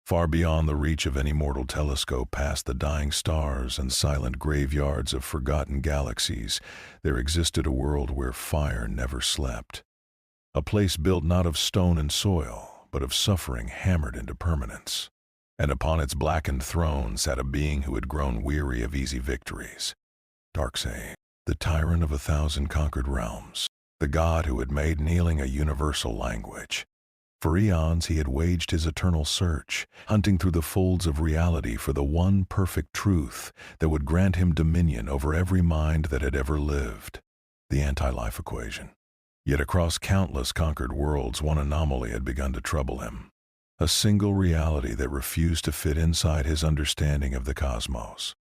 Far beyond the reach of any mortal telescope, past the dying stars and silent graveyards of forgotten galaxies, there existed a world where fire never slept. A place built not of stone and soil, but of suffering hammered into permanence. And upon its blackened throne sat a being who had grown weary of easy victories. Darkseid, the tyrant of 1,000 conquered realms, the god who had made kneeling a universal language. For eons he had waged his eternal search, hunting through the folds of reality for the one perfect truth that would grant him dominion over every mind that had ever lived, the anti-life equation. Yet across countless conquered worlds, one anomaly had begun to trouble him. A single reality that refused to fit inside his understanding of the cosmos.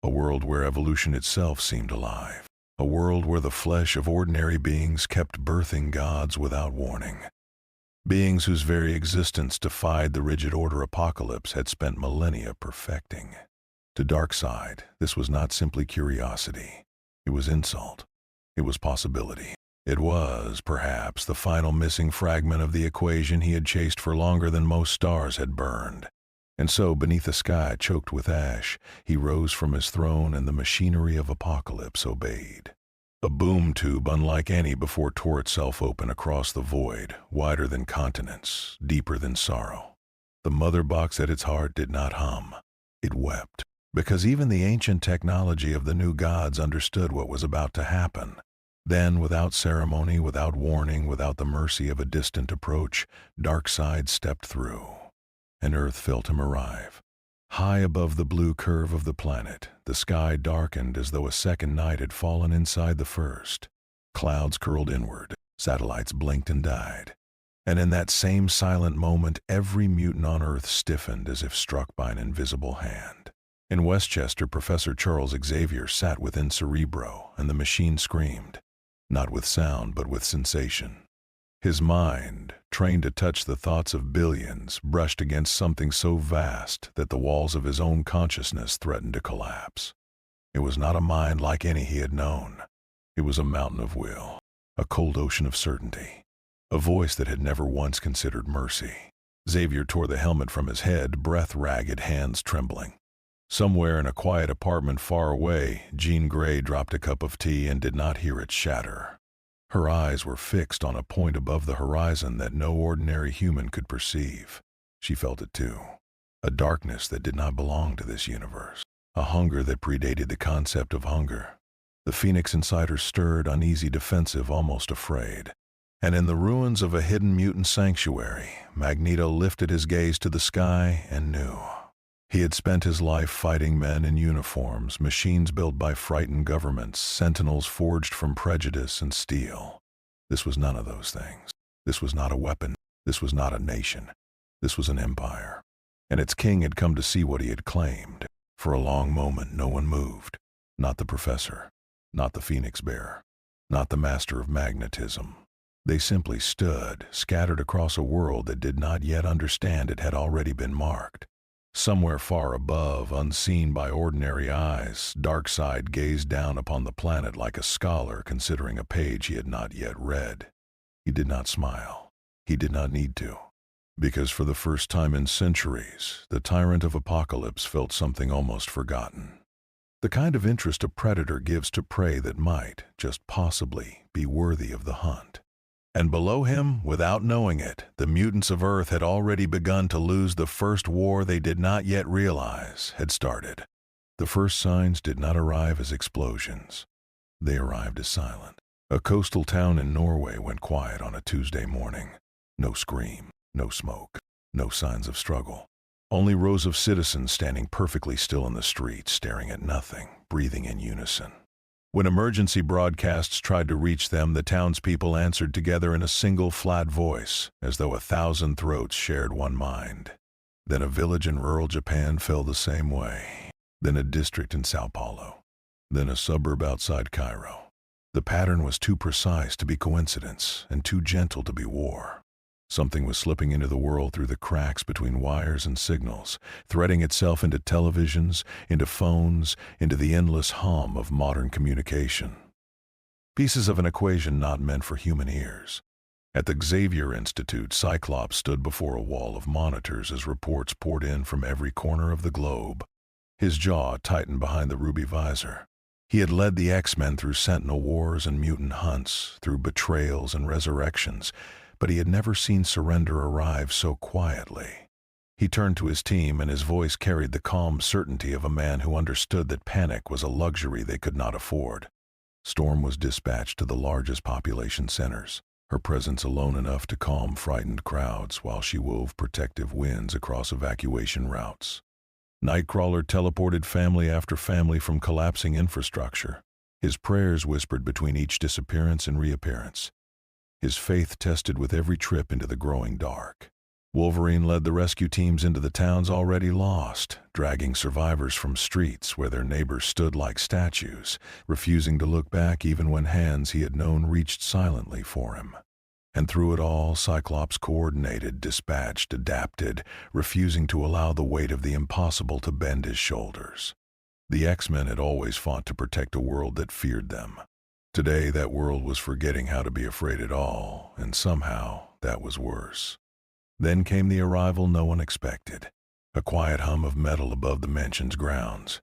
A world where evolution itself seemed alive. A world where the flesh of ordinary beings kept birthing gods without warning. Beings whose very existence defied the rigid order Apokolips had spent millennia perfecting. To Darkseid, this was not simply curiosity. It was insult. It was possibility. It was, perhaps, the final missing fragment of the equation he had chased for longer than most stars had burned. And so, beneath a sky choked with ash, he rose from his throne and the machinery of Apokolips obeyed. A boom tube unlike any before tore itself open across the void, wider than continents, deeper than sorrow. The mother box at its heart did not hum. It wept, because even the ancient technology of the new gods understood what was about to happen. Then, without ceremony, without warning, without the mercy of a distant approach, Darkseid stepped through, and Earth felt him arrive. High above the blue curve of the planet, the sky darkened as though a second night had fallen inside the first. Clouds curled inward, satellites blinked and died. And in that same silent moment, every mutant on Earth stiffened as if struck by an invisible hand. In Westchester, Professor Charles Xavier sat within Cerebro, and the machine screamed, not with sound but with sensation. His mind, trained to touch the thoughts of billions, brushed against something so vast that the walls of his own consciousness threatened to collapse. It was not a mind like any he had known. It was a mountain of will, a cold ocean of certainty, a voice that had never once considered mercy. Xavier tore the helmet from his head, breath ragged, hands trembling. Somewhere in a quiet apartment far away, Jean Grey dropped a cup of tea and did not hear it shatter. Her eyes were fixed on a point above the horizon that no ordinary human could perceive. She felt it too. A darkness that did not belong to this universe. A hunger that predated the concept of hunger. The phoenix inside her stirred, uneasy, defensive, almost afraid. And in the ruins of a hidden mutant sanctuary, Magneto lifted his gaze to the sky and knew. He had spent his life fighting men in uniforms, machines built by frightened governments, sentinels forged from prejudice and steel. This was none of those things. This was not a weapon. This was not a nation. This was an empire. And its king had come to see what he had claimed. For a long moment, no one moved. Not the professor. Not the Phoenix Bearer. Not the master of magnetism. They simply stood, scattered across a world that did not yet understand it had already been marked. Somewhere far above, unseen by ordinary eyes, Darkseid gazed down upon the planet like a scholar considering a page he had not yet read. He did not smile. He did not need to. Because for the first time in centuries, the tyrant of Apokolips felt something almost forgotten. The kind of interest a predator gives to prey that might, just possibly, be worthy of the hunt. And below him, without knowing it, the mutants of Earth had already begun to lose the first war they did not yet realize had started. The first signs did not arrive as explosions. They arrived as silence. A coastal town in Norway went quiet on a Tuesday morning. No scream, no smoke, no signs of struggle. Only rows of citizens standing perfectly still in the street, staring at nothing, breathing in unison. When emergency broadcasts tried to reach them, the townspeople answered together in a single flat voice, as though 1,000 throats shared one mind. Then a village in rural Japan fell the same way. Then a district in Sao Paulo. Then a suburb outside Cairo. The pattern was too precise to be coincidence, and too gentle to be war. Something was slipping into the world through the cracks between wires and signals, threading itself into televisions, into phones, into the endless hum of modern communication. Pieces of an equation not meant for human ears. At the Xavier Institute, Cyclops stood before a wall of monitors as reports poured in from every corner of the globe. His jaw tightened behind the ruby visor. He had led the X-Men through Sentinel Wars and mutant hunts, through betrayals and resurrections, but he had never seen surrender arrive so quietly. He turned to his team, and his voice carried the calm certainty of a man who understood that panic was a luxury they could not afford. Storm was dispatched to the largest population centers, her presence alone enough to calm frightened crowds while she wove protective winds across evacuation routes. Nightcrawler teleported family after family from collapsing infrastructure. His prayers whispered between each disappearance and reappearance. His faith tested with every trip into the growing dark. Wolverine led the rescue teams into the towns already lost, dragging survivors from streets where their neighbors stood like statues, refusing to look back even when hands he had known reached silently for him. And through it all, Cyclops coordinated, dispatched, adapted, refusing to allow the weight of the impossible to bend his shoulders. The X-Men had always fought to protect a world that feared them. Today, that world was forgetting how to be afraid at all, and somehow that was worse. Then came the arrival no one expected, a quiet hum of metal above the mansion's grounds.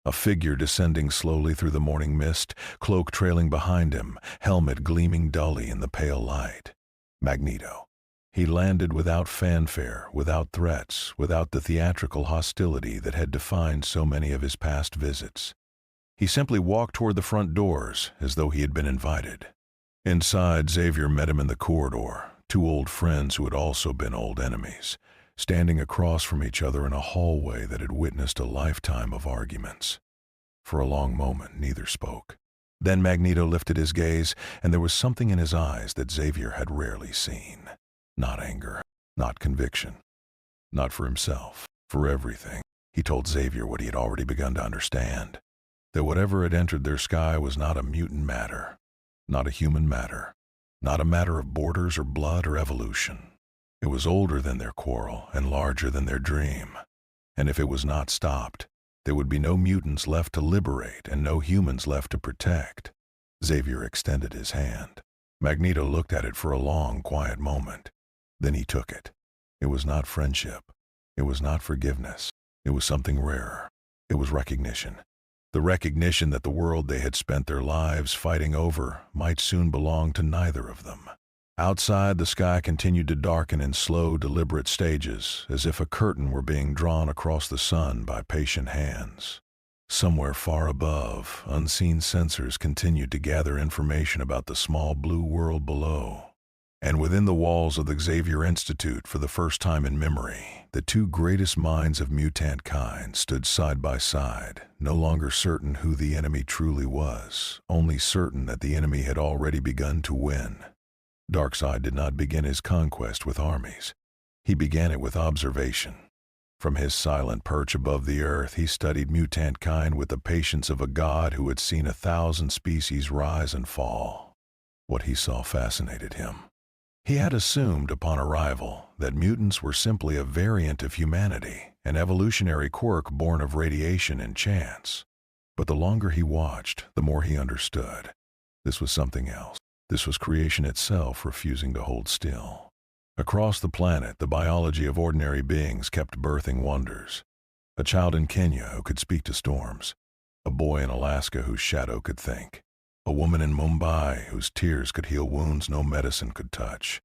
A figure descending slowly through the morning mist, cloak trailing behind him, helmet gleaming dully in the pale light. Magneto. He landed without fanfare, without threats, without the theatrical hostility that had defined so many of his past visits. He simply walked toward the front doors, as though he had been invited. Inside, Xavier met him in the corridor, two old friends who had also been old enemies, standing across from each other in a hallway that had witnessed a lifetime of arguments. For a long moment, neither spoke. Then Magneto lifted his gaze, and there was something in his eyes that Xavier had rarely seen. Not anger, not conviction. Not for himself, for everything. He told Xavier what he had already begun to understand. That whatever had entered their sky was not a mutant matter, not a human matter, not a matter of borders or blood or evolution. It was older than their quarrel and larger than their dream. And if it was not stopped, there would be no mutants left to liberate and no humans left to protect. Xavier extended his hand. Magneto looked at it for a long, quiet moment. Then he took it. It was not friendship. It was not forgiveness. It was something rarer. It was recognition. The recognition that the world they had spent their lives fighting over might soon belong to neither of them. Outside, the sky continued to darken in slow, deliberate stages, as if a curtain were being drawn across the sun by patient hands. Somewhere far above, unseen sensors continued to gather information about the small blue world below. And within the walls of the Xavier Institute, for the first time in memory, the two greatest minds of mutantkind stood side by side, no longer certain who the enemy truly was, only certain that the enemy had already begun to win. Darkseid did not begin his conquest with armies. He began it with observation. From his silent perch above the earth, he studied mutantkind with the patience of a god who had seen 1,000 species rise and fall. What he saw fascinated him. He had assumed upon arrival that mutants were simply a variant of humanity, an evolutionary quirk born of radiation and chance. But the longer he watched, the more he understood. This was something else. This was creation itself refusing to hold still. Across the planet, the biology of ordinary beings kept birthing wonders. A child in Kenya who could speak to storms. A boy in Alaska whose shadow could think. A woman in Mumbai whose tears could heal wounds no medicine could touch.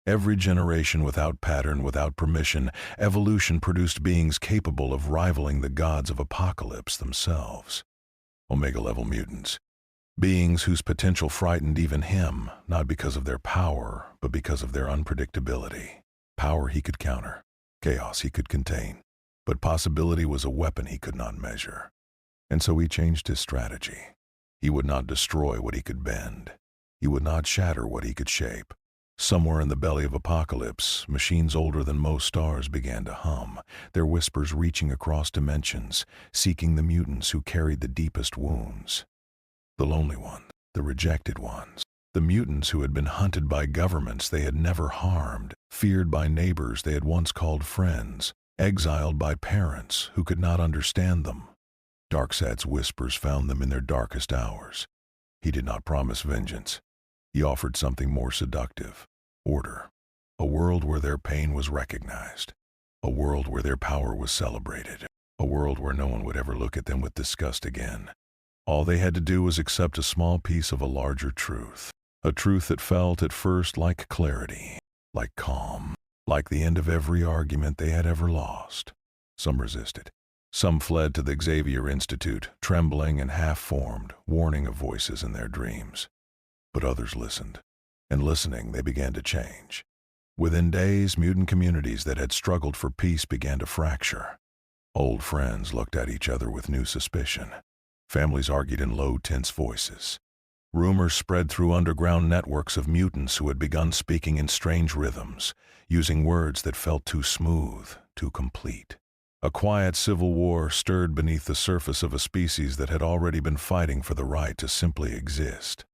Every generation, without pattern, without permission, evolution produced beings capable of rivaling the gods of Apokolips themselves. Omega-level mutants. Beings whose potential frightened even him, not because of their power, but because of their unpredictability. Power he could counter. Chaos he could contain. But possibility was a weapon he could not measure. And so he changed his strategy. He would not destroy what he could bend. He would not shatter what he could shape. Somewhere in the belly of Apokolips, machines older than most stars began to hum, their whispers reaching across dimensions, seeking the mutants who carried the deepest wounds. The lonely ones, the rejected ones, the mutants who had been hunted by governments they had never harmed, feared by neighbors they had once called friends, exiled by parents who could not understand them. Darkseid's whispers found them in their darkest hours. He did not promise vengeance. He offered something more seductive. order. A world where their pain was recognized. A world where their power was celebrated. A world where no one would ever look at them with disgust again. All they had to do was accept a small piece of a larger truth. A truth that felt at first like clarity, like calm, like the end of every argument they had ever lost. Some resisted. Some fled to the Xavier Institute, trembling and half-formed, warning of voices in their dreams. But others listened. And listening, they began to change. Within days, mutant communities that had struggled for peace began to fracture. Old friends looked at each other with new suspicion. Families argued in low, tense voices. Rumors spread through underground networks of mutants who had begun speaking in strange rhythms, using words that felt too smooth, too complete. A quiet civil war stirred beneath the surface of a species that had already been fighting for the right to simply exist.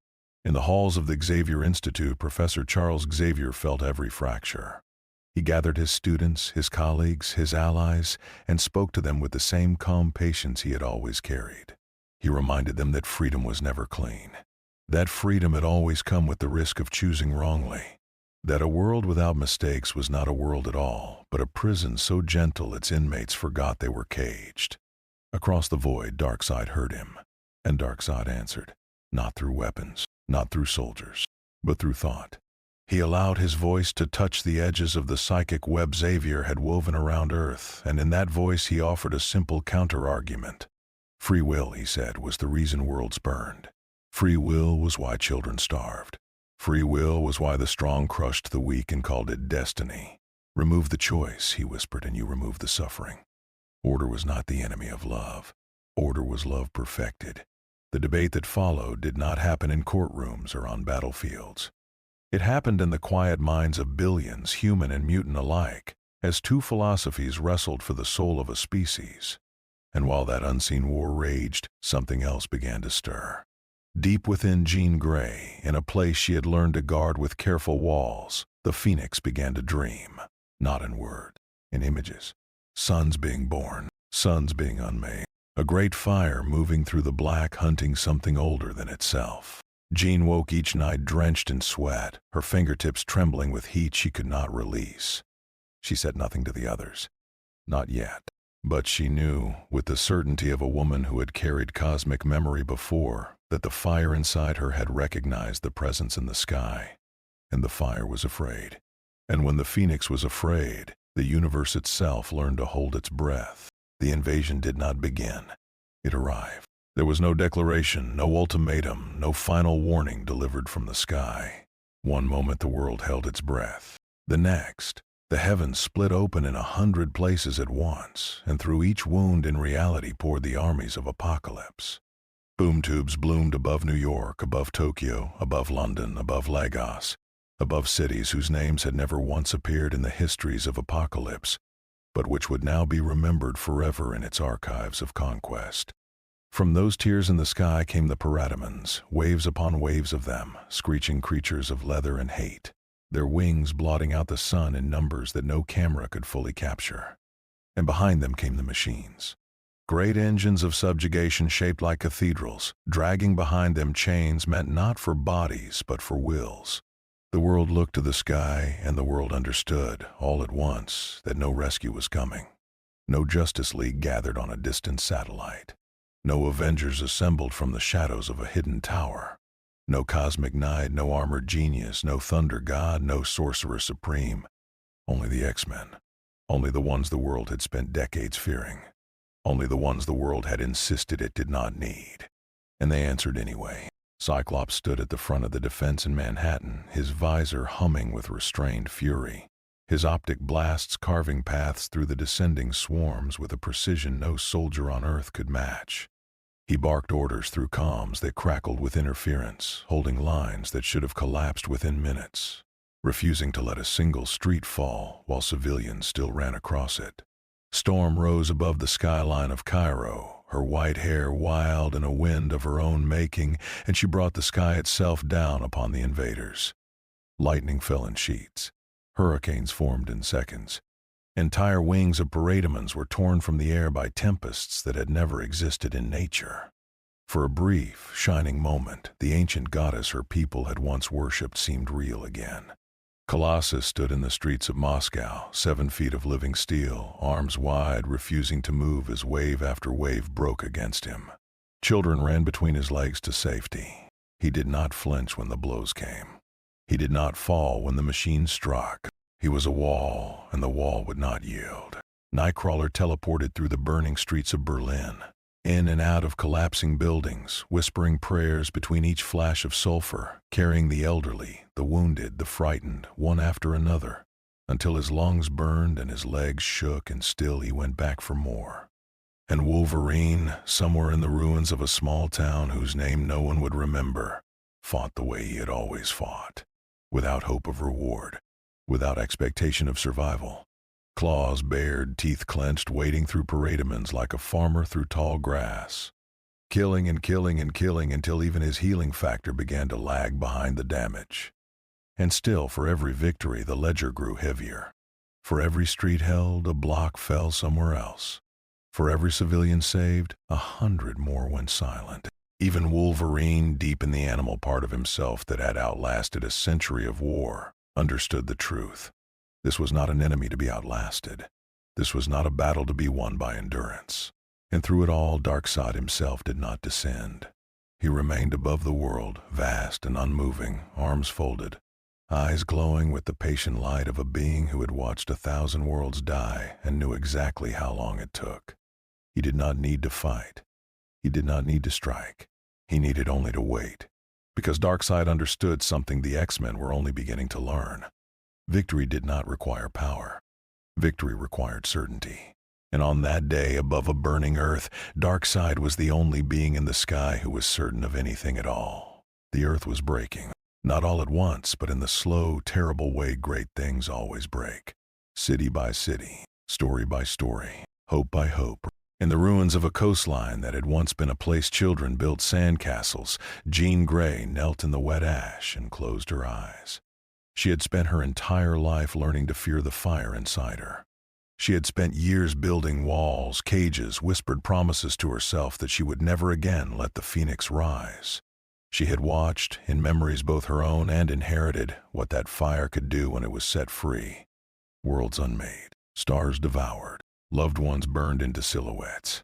In the halls of the Xavier Institute, Professor Charles Xavier felt every fracture. He gathered his students, his colleagues, his allies, and spoke to them with the same calm patience he had always carried. He reminded them that freedom was never clean. That freedom had always come with the risk of choosing wrongly. That a world without mistakes was not a world at all, but a prison so gentle its inmates forgot they were caged. Across the void, Darkseid heard him, and Darkseid answered, not through weapons, not through soldiers, but through thought. He allowed his voice to touch the edges of the psychic web Xavier had woven around Earth, and in that voice he offered a simple counter-argument. Free will, he said, was the reason worlds burned. Free will was why children starved. Free will was why the strong crushed the weak and called it destiny. Remove the choice, he whispered, and you remove the suffering. Order was not the enemy of love. Order was love perfected. The debate that followed did not happen in courtrooms or on battlefields. It happened in the quiet minds of billions, human and mutant alike, as two philosophies wrestled for the soul of a species. And while that unseen war raged, something else began to stir. Deep within Jean Grey, in a place she had learned to guard with careful walls, the Phoenix began to dream, not in word, in images. Sons being born, sons being unmade, a great fire moving through the black, hunting something older than itself. Jean woke each night drenched in sweat, her fingertips trembling with heat she could not release. She said nothing to the others. Not yet. But she knew, with the certainty of a woman who had carried cosmic memory before, that the fire inside her had recognized the presence in the sky. And the fire was afraid. And when the Phoenix was afraid, the universe itself learned to hold its breath. The invasion did not begin. It arrived. There was no declaration, no ultimatum, no final warning delivered from the sky. One moment the world held its breath. The next, the heavens split open in 100 places at once, and through each wound in reality poured the armies of Apokolips. Boom tubes bloomed above New York, above Tokyo, above London, above Lagos, above cities whose names had never once appeared in the histories of Apokolips, but which would now be remembered forever in its archives of conquest. From those tiers in the sky came the parademons, waves upon waves of them, screeching creatures of leather and hate, their wings blotting out the sun in numbers that no camera could fully capture. And behind them came the machines. Great engines of subjugation shaped like cathedrals, dragging behind them chains meant not for bodies but for wills. The world looked to the sky, and the world understood, all at once, that no rescue was coming. No Justice League gathered on a distant satellite. No Avengers assembled from the shadows of a hidden tower. No cosmic knight, no armored genius, no thunder god, no sorcerer supreme. Only the X-Men. Only the ones the world had spent decades fearing. Only the ones the world had insisted it did not need. And they answered anyway. Cyclops stood at the front of the defense in Manhattan, his visor humming with restrained fury, his optic blasts carving paths through the descending swarms with a precision no soldier on Earth could match. He barked orders through comms that crackled with interference, holding lines that should have collapsed within minutes, refusing to let a single street fall while civilians still ran across it. Storm rose above the skyline of Cairo, her white hair wild in a wind of her own making, and she brought the sky itself down upon the invaders. Lightning fell in sheets. Hurricanes formed in seconds. Entire wings of parademons were torn from the air by tempests that had never existed in nature. For a brief, shining moment, the ancient goddess her people had once worshipped seemed real again. Colossus stood in the streets of Moscow, 7 feet of living steel, arms wide, refusing to move as wave after wave broke against him. Children ran between his legs to safety. He did not flinch when the blows came. He did not fall when the machine struck. He was a wall, and the wall would not yield. Nightcrawler teleported through the burning streets of Berlin, in and out of collapsing buildings, whispering prayers between each flash of sulfur, carrying the elderly, the wounded, the frightened, one after another, until his lungs burned and his legs shook, and still he went back for more. And Wolverine, somewhere in the ruins of a small town whose name no one would remember, fought the way he had always fought, without hope of reward, without expectation of survival. Claws bared, teeth clenched, wading through parademons like a farmer through tall grass. Killing and killing and killing until even his healing factor began to lag behind the damage. And still, for every victory, the ledger grew heavier. For every street held, a block fell somewhere else. For every civilian saved, 100 more went silent. Even Wolverine, deep in the animal part of himself that had outlasted a century of war, understood the truth. This was not an enemy to be outlasted. This was not a battle to be won by endurance. And through it all, Darkseid himself did not descend. He remained above the world, vast and unmoving, arms folded, eyes glowing with the patient light of a being who had watched 1,000 worlds die and knew exactly how long it took. He did not need to fight. He did not need to strike. He needed only to wait. Because Darkseid understood something the X-Men were only beginning to learn. Victory did not require power. Victory required certainty. And on that day, above a burning earth, Darkseid was the only being in the sky who was certain of anything at all. The earth was breaking. Not all at once, but in the slow, terrible way great things always break. City by city, story by story, hope by hope. In the ruins of a coastline that had once been a place children built sandcastles, Jean Grey knelt in the wet ash and closed her eyes. She had spent her entire life learning to fear the fire inside her. She had spent years building walls, cages, whispered promises to herself that she would never again let the phoenix rise. She had watched, in memories both her own and inherited, what that fire could do when it was set free. Worlds unmade, stars devoured, loved ones burned into silhouettes.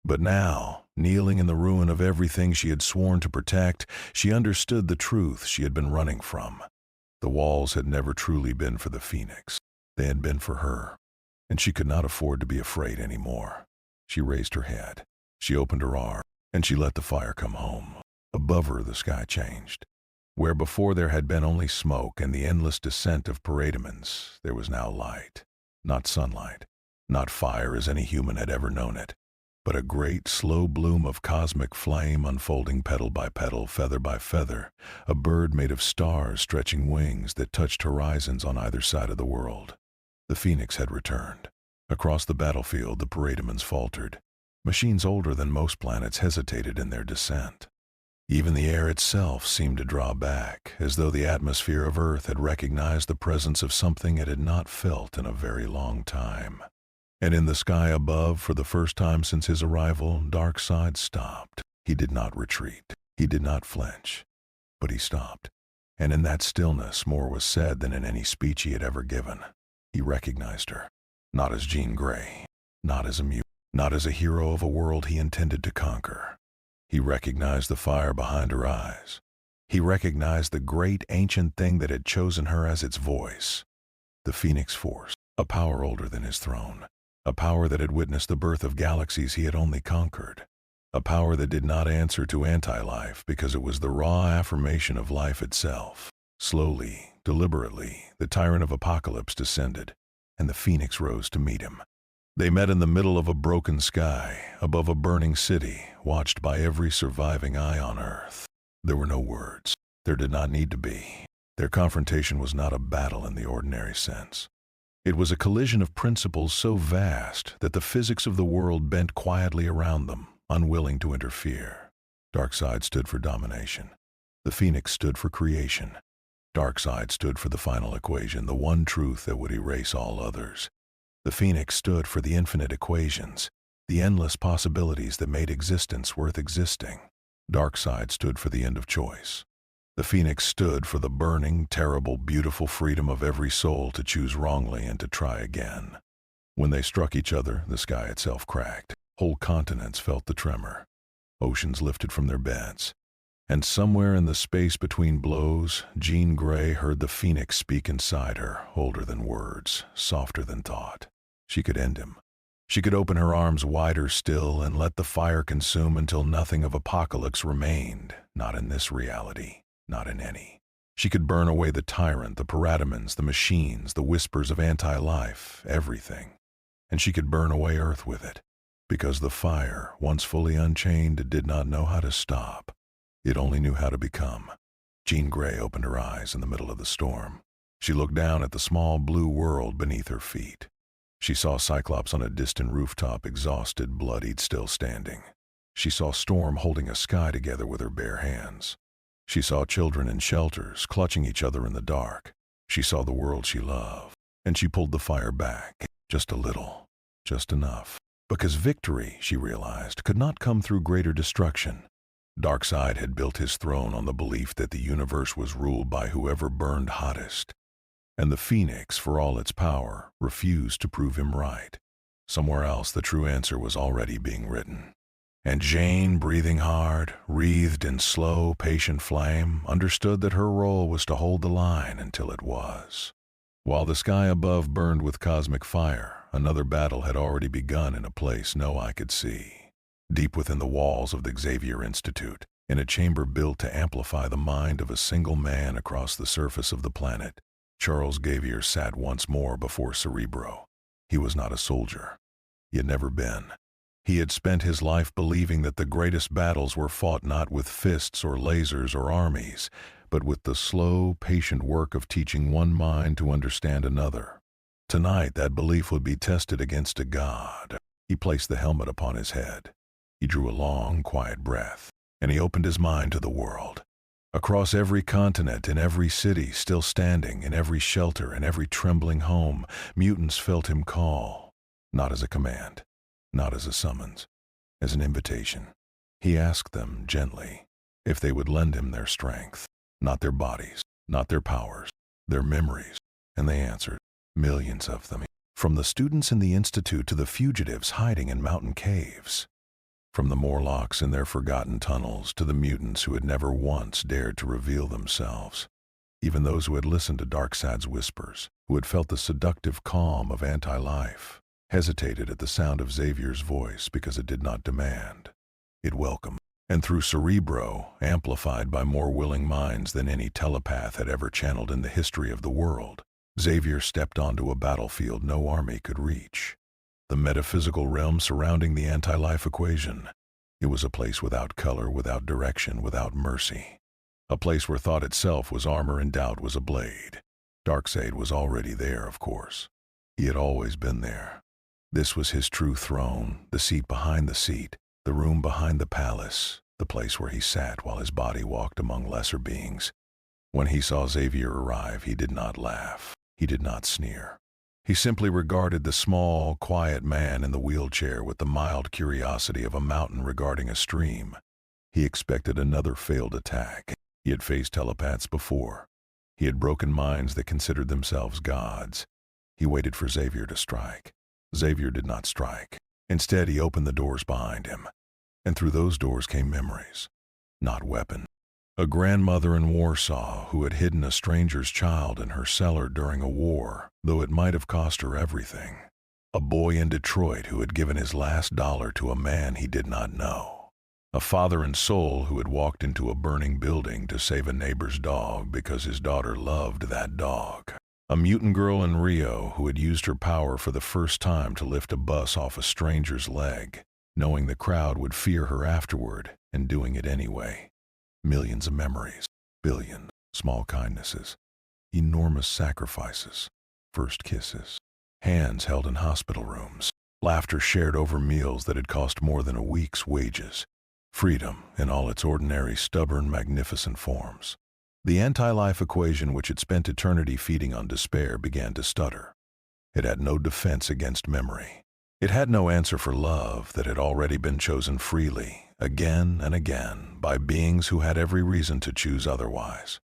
But now, kneeling in the ruin of everything she had sworn to protect, she understood the truth she had been running from. The walls had never truly been for the phoenix. They had been for her. And she could not afford to be afraid anymore. She raised her head. She opened her arm, and she let the fire come home. Above her, the sky changed. Where before there had been only smoke and the endless descent of parademons, there was now light. Not sunlight. Not fire as any human had ever known it. But a great, slow bloom of cosmic flame unfolding petal by petal, feather by feather, a bird made of stars stretching wings that touched horizons on either side of the world. The phoenix had returned. Across the battlefield, the parademons faltered. Machines older than most planets hesitated in their descent. Even the air itself seemed to draw back, as though the atmosphere of Earth had recognized the presence of something it had not felt in a very long time. And in the sky above, for the first time since his arrival, Darkseid stopped. He did not retreat. He did not flinch. But he stopped. And in that stillness, more was said than in any speech he had ever given. He recognized her. Not as Jean Grey. Not as a mutant. Not as a hero of a world he intended to conquer. He recognized the fire behind her eyes. He recognized the great ancient thing that had chosen her as its voice. The Phoenix Force. A power older than his throne. A power that had witnessed the birth of galaxies he had only conquered. A power that did not answer to anti-life because it was the raw affirmation of life itself. Slowly, deliberately, the tyrant of Apokolips descended, and the phoenix rose to meet him. They met in the middle of a broken sky, above a burning city, watched by every surviving eye on Earth. There were no words. There did not need to be. Their confrontation was not a battle in the ordinary sense. It was a collision of principles so vast that the physics of the world bent quietly around them, unwilling to interfere. Darkseid stood for domination. The Phoenix stood for creation. Darkseid stood for the final equation, the one truth that would erase all others. The Phoenix stood for the infinite equations, the endless possibilities that made existence worth existing. Darkseid stood for the end of choice. The Phoenix stood for the burning, terrible, beautiful freedom of every soul to choose wrongly and to try again. When they struck each other, the sky itself cracked. Whole continents felt the tremor. Oceans lifted from their beds. And somewhere in the space between blows, Jean Grey heard the Phoenix speak inside her, older than words, softer than thought. She could end him. She could open her arms wider still and let the fire consume until nothing of Apokolips remained, not in this reality, not in any. She could burn away the tyrant, the parademons, the machines, the whispers of anti-life, everything. And she could burn away Earth with it, because the fire, once fully unchained, did not know how to stop. It only knew how to become. Jean Grey opened her eyes in the middle of the storm. She looked down at the small blue world beneath her feet. She saw Cyclops on a distant rooftop, exhausted, bloodied, still standing. She saw Storm holding a sky together with her bare hands. She saw children in shelters, clutching each other in the dark. She saw the world she loved, and she pulled the fire back, just a little, just enough. Because victory, she realized, could not come through greater destruction. Darkseid had built his throne on the belief that the universe was ruled by whoever burned hottest. And the Phoenix, for all its power, refused to prove him right. Somewhere else the true answer was already being written. And Jane, breathing hard, wreathed in slow, patient flame, understood that her role was to hold the line until it was. While the sky above burned with cosmic fire, another battle had already begun in a place no eye could see. Deep within the walls of the Xavier Institute, in a chamber built to amplify the mind of a single man across the surface of the planet, Charles Xavier sat once more before Cerebro. He was not a soldier. He had never been. He had spent his life believing that the greatest battles were fought not with fists or lasers or armies, but with the slow, patient work of teaching one mind to understand another. Tonight that belief would be tested against a god. He placed the helmet upon his head. He drew a long, quiet breath, and he opened his mind to the world. Across every continent, in every city, still standing, in every shelter, in every trembling home, mutants felt him call, not as a command, not as a summons, as an invitation. He asked them gently if they would lend him their strength, not their bodies, not their powers, their memories, and they answered, millions of them, from the students in the Institute to the fugitives hiding in mountain caves. From the Morlocks in their forgotten tunnels to the mutants who had never once dared to reveal themselves. Even those who had listened to Darkseid's whispers, who had felt the seductive calm of anti-life, hesitated at the sound of Xavier's voice because it did not demand. It welcomed. And through Cerebro, amplified by more willing minds than any telepath had ever channeled in the history of the world, Xavier stepped onto a battlefield no army could reach. The metaphysical realm surrounding the anti-life equation. It was a place without color, without direction, without mercy. A place where thought itself was armor and doubt was a blade. Darkseid was already there, of course. He had always been there. This was his true throne, the seat behind the seat, the room behind the palace, the place where he sat while his body walked among lesser beings. When he saw Xavier arrive, he did not laugh. He did not sneer. He simply regarded the small, quiet man in the wheelchair with the mild curiosity of a mountain regarding a stream. He expected another failed attack. He had faced telepaths before. He had broken minds that considered themselves gods. He waited for Xavier to strike. Xavier did not strike. Instead, he opened the doors behind him. And through those doors came memories, not weapons. A grandmother in Warsaw who had hidden a stranger's child in her cellar during a war, though it might have cost her everything. A boy in Detroit who had given his last dollar to a man he did not know. A father and soul who had walked into a burning building to save a neighbor's dog because his daughter loved that dog. A mutant girl in Rio who had used her power for the first time to lift a bus off a stranger's leg, knowing the crowd would fear her afterward, and doing it anyway. Millions of memories, billions, small kindnesses, enormous sacrifices, first kisses, hands held in hospital rooms, laughter shared over meals that had cost more than a week's wages, freedom in all its ordinary, stubborn, magnificent forms. The anti-life equation which had spent eternity feeding on despair began to stutter. It had no defense against memory. It had no answer for love that had already been chosen freely, again and again, by beings who had every reason to choose otherwise.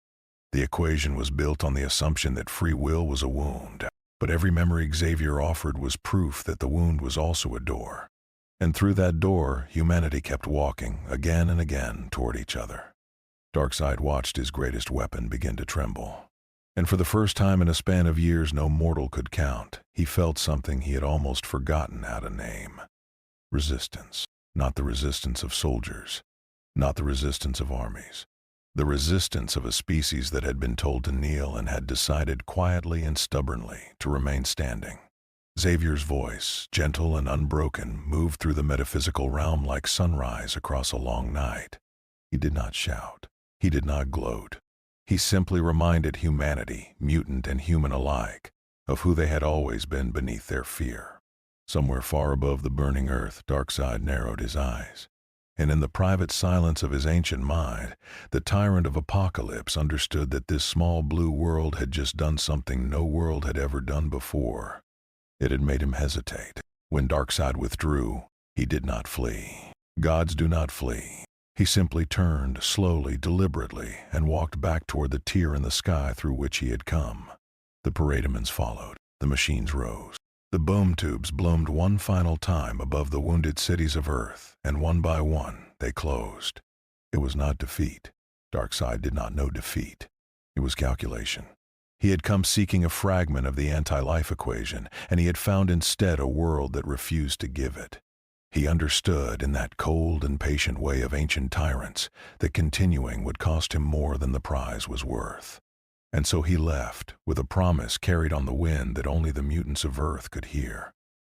The equation was built on the assumption that free will was a wound, but every memory Xavier offered was proof that the wound was also a door. And through that door, humanity kept walking, again and again, toward each other. Darkseid watched his greatest weapon begin to tremble. And for the first time in a span of years no mortal could count, he felt something he had almost forgotten how to name. Resistance. Not the resistance of soldiers. Not the resistance of armies. The resistance of a species that had been told to kneel and had decided quietly and stubbornly to remain standing. Xavier's voice, gentle and unbroken, moved through the metaphysical realm like sunrise across a long night. He did not shout. He did not gloat. He simply reminded humanity, mutant and human alike, of who they had always been beneath their fear. Somewhere far above the burning earth, Darkseid narrowed his eyes. And in the private silence of his ancient mind, the tyrant of Apokolips understood that this small blue world had just done something no world had ever done before. It had made him hesitate. When Darkseid withdrew, he did not flee. Gods do not flee. He simply turned, slowly, deliberately, and walked back toward the tear in the sky through which he had come. The parademons followed. The machines rose. The boom tubes bloomed one final time above the wounded cities of Earth, and one by one they closed. It was not defeat. Darkseid did not know defeat. It was calculation. He had come seeking a fragment of the anti-life equation, and he had found instead a world that refused to give it. He understood, in that cold and patient way of ancient tyrants, that continuing would cost him more than the prize was worth. And so he left, with a promise carried on the wind that only the mutants of Earth could hear.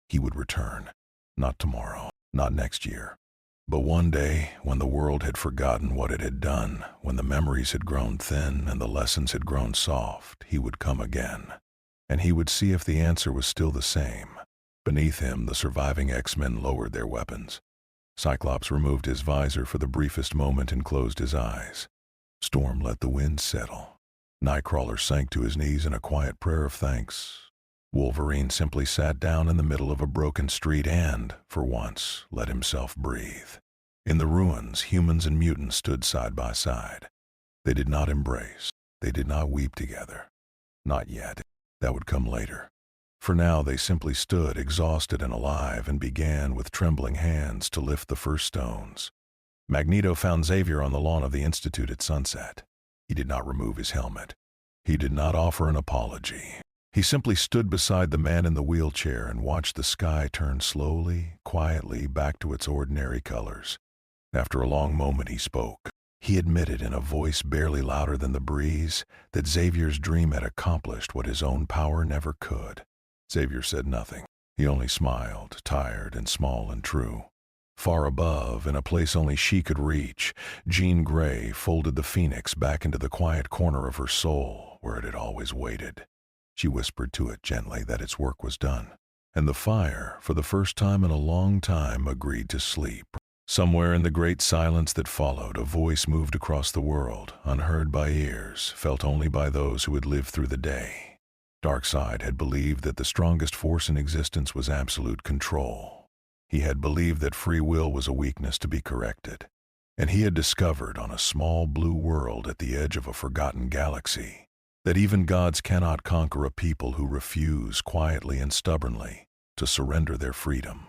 He would return. Not tomorrow, not next year. But one day, when the world had forgotten what it had done, when the memories had grown thin and the lessons had grown soft, he would come again. And he would see if the answer was still the same. Beneath him, the surviving X-Men lowered their weapons. Cyclops removed his visor for the briefest moment and closed his eyes. Storm let the wind settle. Nightcrawler sank to his knees in a quiet prayer of thanks. Wolverine simply sat down in the middle of a broken street and, for once, let himself breathe. In the ruins, humans and mutants stood side by side. They did not embrace. They did not weep together. Not yet. That would come later. For now they simply stood, exhausted and alive, and began, with trembling hands, to lift the first stones. Magneto found Xavier on the lawn of the Institute at sunset. He did not remove his helmet. He did not offer an apology. He simply stood beside the man in the wheelchair and watched the sky turn slowly, quietly back to its ordinary colors. After a long moment he spoke. He admitted in a voice barely louder than the breeze that Xavier's dream had accomplished what his own power never could. Xavier said nothing. He only smiled, tired and small and true. Far above, in a place only she could reach, Jean Grey folded the phoenix back into the quiet corner of her soul where it had always waited. She whispered to it gently that its work was done, and the fire, for the first time in a long time, agreed to sleep. Somewhere in the great silence that followed, a voice moved across the world, unheard by ears, felt only by those who had lived through the day. Darkseid had believed that the strongest force in existence was absolute control. He had believed that free will was a weakness to be corrected, and he had discovered on a small blue world at the edge of a forgotten galaxy that even gods cannot conquer a people who refuse quietly and stubbornly to surrender their freedom.